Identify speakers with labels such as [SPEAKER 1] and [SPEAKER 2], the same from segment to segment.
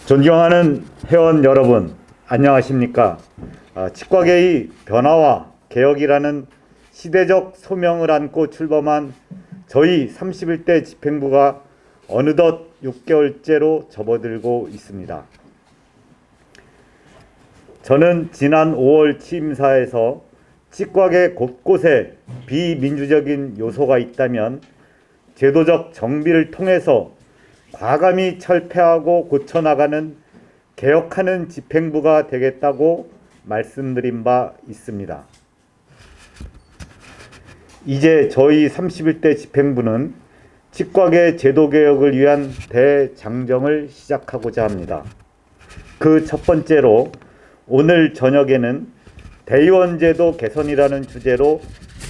[SPEAKER 1] 존경하는 회원 여러분, 안녕하십니까? 치과계의 변화와 개혁이라는 시대적 소명을 안고 출범한 저희 31대 집행부가 어느덧 6개월째로 접어들고 있습니다. 저는 지난 5월 취임사에서 치과계 곳곳에 비민주적인 요소가 있다면 제도적 정비를 통해서 과감히 철폐하고 고쳐나가는 개혁하는 집행부가 되겠다고 말씀드린 바 있습니다. 이제 저희 31대 집행부는 치과계 제도개혁을 위한 대장정을 시작하고자 합니다. 그 첫 번째로 오늘 저녁에는 대의원제도 개선이라는 주제로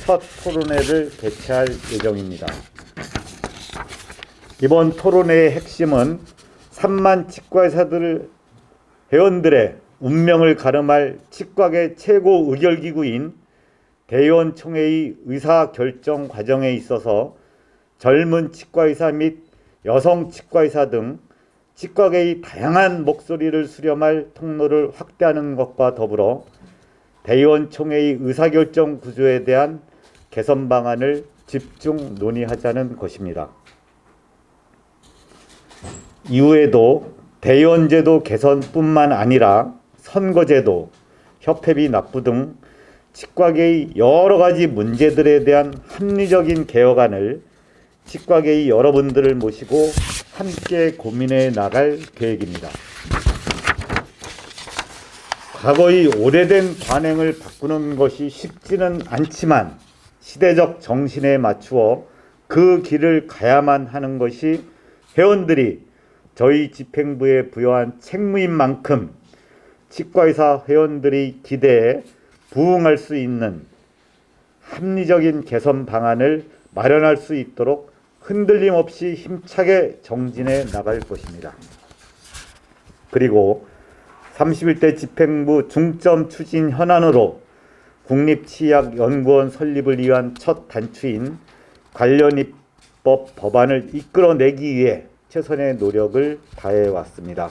[SPEAKER 1] 첫 토론회를 개최할 예정입니다. 이번 토론회의 핵심은 3만 치과의사들 회원들의 운명을 가름할 치과계 최고 의결기구인 대의원총회의 의사결정 과정에 있어서 젊은 치과의사 및 여성 치과의사 등 치과계의 다양한 목소리를 수렴할 통로를 확대하는 것과 더불어 대의원총회의 의사결정 구조에 대한 개선 방안을 집중 논의하자는 것입니다. 이후에도 대의원제도 개선뿐만 아니라 선거제도, 협회비 납부 등 치과계의 여러 가지 문제들에 대한 합리적인 개혁안을 치과계의 여러분들을 모시고 함께 고민해 나갈 계획입니다. 과거의 오래된 관행을 바꾸는 것이 쉽지는 않지만 시대적 정신에 맞추어 그 길을 가야만 하는 것이 회원들이 저희 집행부에 부여한 책무인 만큼 치과의사 회원들의 기대에 부응할 수 있는 합리적인 개선 방안을 마련할 수 있도록 흔들림 없이 힘차게 정진해 나갈 것입니다. 그리고 31대 집행부 중점 추진 현안으로 국립치약연구원 설립을 위한 첫 단추인 관련 입법 법안을 이끌어내기 위해 최선의 노력을 다해왔습니다.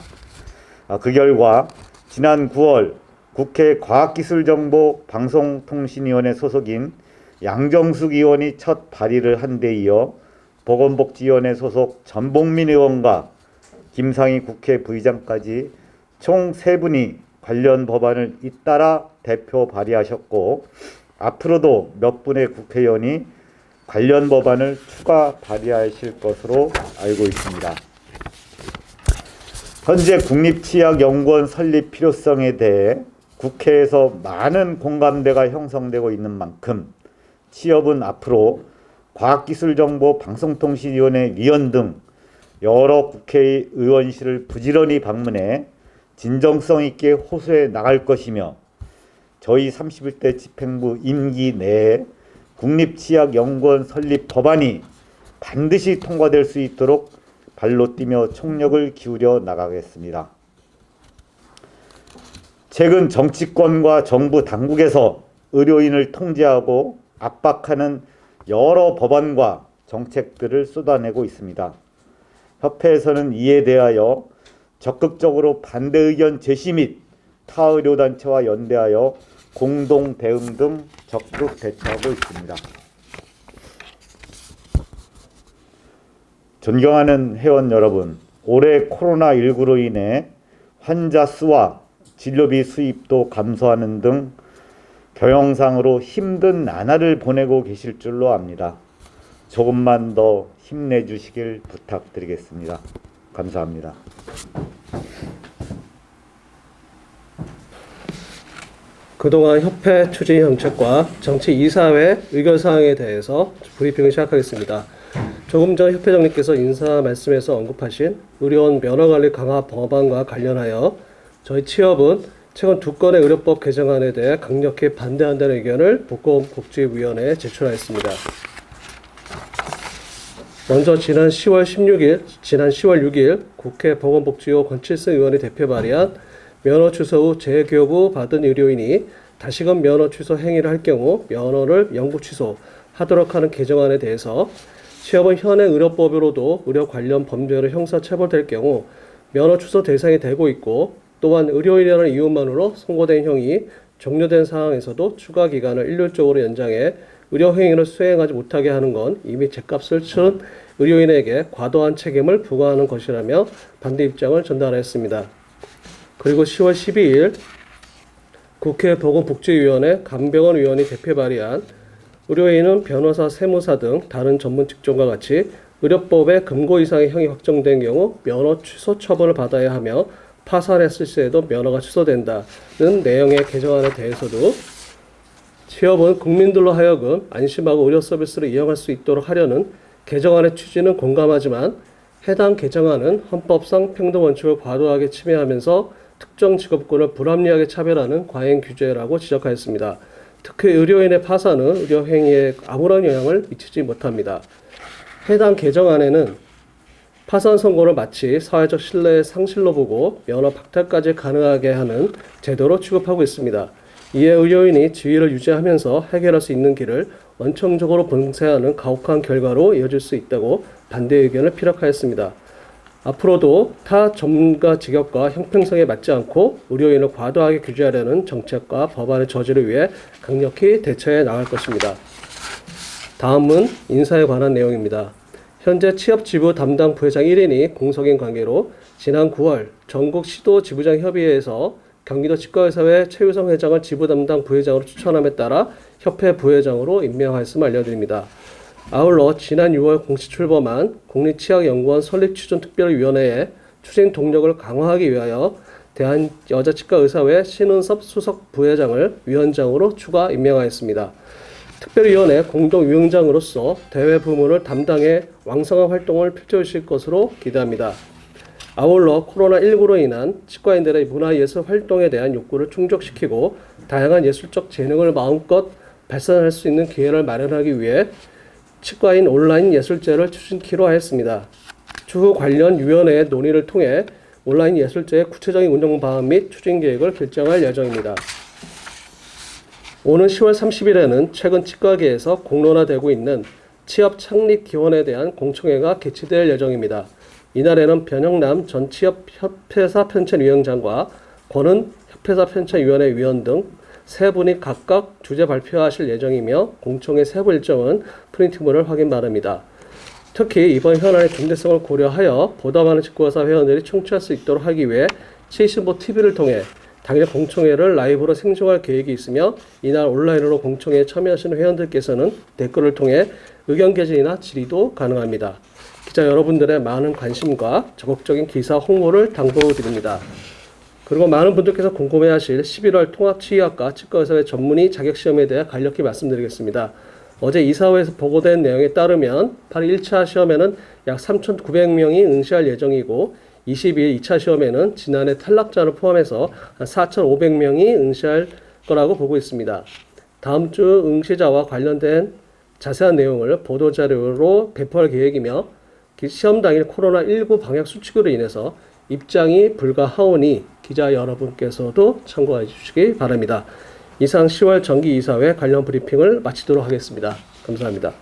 [SPEAKER 1] 그 결과 지난 9월 국회 과학기술정보방송통신위원회 소속인 양정숙 의원이 첫 발의를 한 데 이어 보건복지위원회 소속 전봉민 의원과 김상희 국회 부의장까지 총 3분이 관련 법안을 잇따라 대표 발의하셨고 앞으로도 몇 분의 국회의원이 관련 법안을 추가 발의하실 것으로 알고 있습니다. 현재 국립치약연구원 설립 필요성에 대해 국회에서 많은 공감대가 형성되고 있는 만큼 치협은 앞으로 과학기술정보방송통신위원회 위원 등 여러 국회의 의원실을 부지런히 방문해 진정성 있게 호소해 나갈 것이며 저희 31대 집행부 임기 내에 국립치약연구원 설립 법안이 반드시 통과될 수 있도록 발로 뛰며 총력을 기울여 나가겠습니다. 최근 정치권과 정부 당국에서 의료인을 통제하고 압박하는 여러 법안과 정책들을 쏟아내고 있습니다. 협회에서는 이에 대하여 적극적으로 반대 의견 제시 및 타 의료단체와 연대하여 공동 대응 등 적극 대처하고 있습니다. 존경하는 회원 여러분, 올해 코로나19로 인해 환자 수와 진료비 수입도 감소하는 등 경영상으로 힘든 나날을 보내고 계실 줄로 압니다. 조금만 더 힘내주시길 부탁드리겠습니다. 감사합니다.
[SPEAKER 2] 그동안 협회 추진 정책과 정치 이사회 의결사항에 대해서 브리핑을 시작하겠습니다. 조금 전 협회장님께서 인사 말씀에서 언급하신 의료원 면허관리 강화 법안과 관련하여 저희 치협은 최근 2건의 의료법 개정안에 대해 강력히 반대한다는 의견을 보건복지위원회에 제출하였습니다. 먼저 지난 10월 6일 국회 보건복지위 권칠승 의원이 대표 발의한 면허 취소 후 재교부 받은 의료인이 다시금 면허 취소 행위를 할 경우 면허를 영구 취소하도록 하는 개정안에 대해서 치협은 현행 의료법으로도 의료 관련 범죄로 형사 처벌될 경우 면허 취소 대상이 되고 있고, 또한 의료인이라는 이유만으로 선고된 형이 종료된 상황에서도 추가 기간을 일률적으로 연장해 의료 행위를 수행하지 못하게 하는 건 이미 죗값을 치른 의료인에게 과도한 책임을 부과하는 것이라며 반대 입장을 전달했습니다. 그리고 10월 12일 국회 보건복지위원회 감병원 의원이 대표 발의한 의료인은 변호사, 세무사 등 다른 전문 직종과 같이 의료법에 금고 이상의 형이 확정된 경우 면허 취소 처분을 받아야 하며 파산했을 시에도 면허가 취소된다는 내용의 개정안에 대해서도 취업은 국민들로 하여금 안심하고 의료 서비스를 이용할 수 있도록 하려는 개정안의 취지는 공감하지만 해당 개정안은 헌법상 평등 원칙을 과도하게 침해하면서 특정 직업군을 불합리하게 차별하는 과잉 규제라고 지적하였습니다. 특히 의료인의 파산은 의료 행위에 아무런 영향을 미치지 못합니다. 해당 개정안에는 파산 선고를 마치 사회적 신뢰의 상실로 보고 면허 박탈까지 가능하게 하는 제도로 취급하고 있습니다. 이에 의료인이 지위를 유지하면서 해결할 수 있는 길을 원천적으로 봉쇄하는 가혹한 결과로 이어질 수 있다고 반대 의견을 피력하였습니다. 앞으로도 타 전문가 직업과 형평성에 맞지 않고 의료인을 과도하게 규제하려는 정책과 법안의 저지를 위해 강력히 대처해 나갈 것입니다. 다음은 인사에 관한 내용입니다. 현재 취업지부 담당 부회장 1인이 공석인 관계로 지난 9월 전국 시도 지부장 협의회에서 경기도 치과의사회 최유성 회장을 지부 담당 부회장으로 추천함에 따라 협회 부회장으로 임명하였음을 알려드립니다. 아울러 지난 6월 공식 출범한 국립치약연구원 설립추진특별위원회의 추진 동력을 강화하기 위하여 대한여자치과의사회 신은섭 수석 부회장을 위원장으로 추가 임명하였습니다. 특별위원회 공동위원장으로서 대외 부문을 담당해 왕성한 활동을 펼쳐주실 것으로 기대합니다. 아울러 코로나19로 인한 치과인들의 문화예술 활동에 대한 욕구를 충족시키고 다양한 예술적 재능을 마음껏 발산할 수 있는 기회를 마련하기 위해 치과인 온라인 예술제를 추진키로 하였습니다. 추후 관련 위원회의 논의를 통해 온라인 예술제의 구체적인 운영 방안 및 추진 계획을 결정할 예정입니다. 오는 10월 30일에는 최근 치과계에서 공론화되고 있는 취업 창립 기원에 대한 공청회가 개최될 예정입니다. 이날에는 변영남 전 취업협회사 편찬위원장과 권은 협회사 편찬위원회 위원 등 세 분이 각각 주제 발표하실 예정이며 공청회 세부 일정은 프린팅본을 확인 바랍니다. 특히 이번 현안의 중대성을 고려하여 보다 많은 치과의사 회원들이 청취할 수 있도록 하기 위해 70보 TV를 통해 당일 공청회를 라이브로 생중할 계획이 있으며 이날 온라인으로 공청회에 참여하시는 회원들께서는 댓글을 통해 의견 개진이나 질의도 가능합니다. 기자 여러분들의 많은 관심과 적극적인 기사 홍보를 당부드립니다. 그리고 많은 분들께서 궁금해하실 11월 통합치의학과 치과의사회 전문의 자격시험에 대해 간략히 말씀드리겠습니다. 어제 이사회에서 보고된 내용에 따르면 8일 1차 시험에는 약 3,900명이 응시할 예정이고 22일 2차 시험에는 지난해 탈락자를 포함해서 4,500명이 응시할 거라고 보고 있습니다. 다음 주 응시자와 관련된 자세한 내용을 보도자료로 배포할 계획이며 시험 당일 코로나19 방역 수칙으로 인해서 입장이 불가하오니 기자 여러분께서도 참고해 주시기 바랍니다. 이상 10월 정기이사회 관련 브리핑을 마치도록 하겠습니다. 감사합니다.